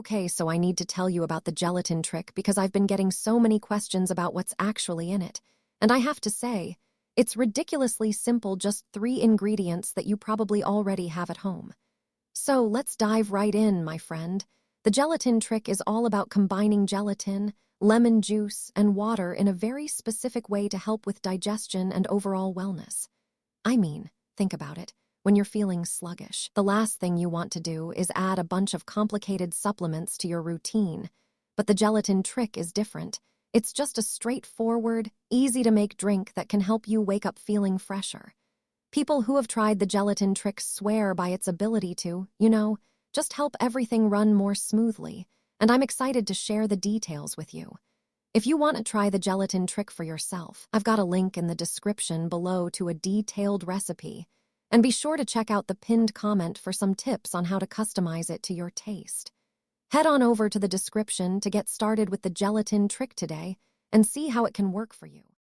Okay, so I need to tell you about the gelatin trick because I've been getting so many questions about what's actually in it. And I have to say, it's ridiculously simple, just 3 ingredients that you probably already have at home. So let's dive right in, my friend. The gelatin trick is all about combining gelatin, lemon juice, and water in a very specific way to help with digestion and overall wellness. I mean, think about it. When you're feeling sluggish, the last thing you want to do is add a bunch of complicated supplements to your routine. But the gelatin trick is different. It's just a straightforward, easy-to-make drink that can help you wake up feeling fresher. People who have tried the gelatin trick swear by its ability to, just help everything run more smoothly, and I'm excited to share the details with you. If you want to try the gelatin trick for yourself, I've got a link in the description below to a detailed recipe. And be sure to check out the pinned comment for some tips on how to customize it to your taste. Head on over to the description to get started with the gelatin trick today and see how it can work for you.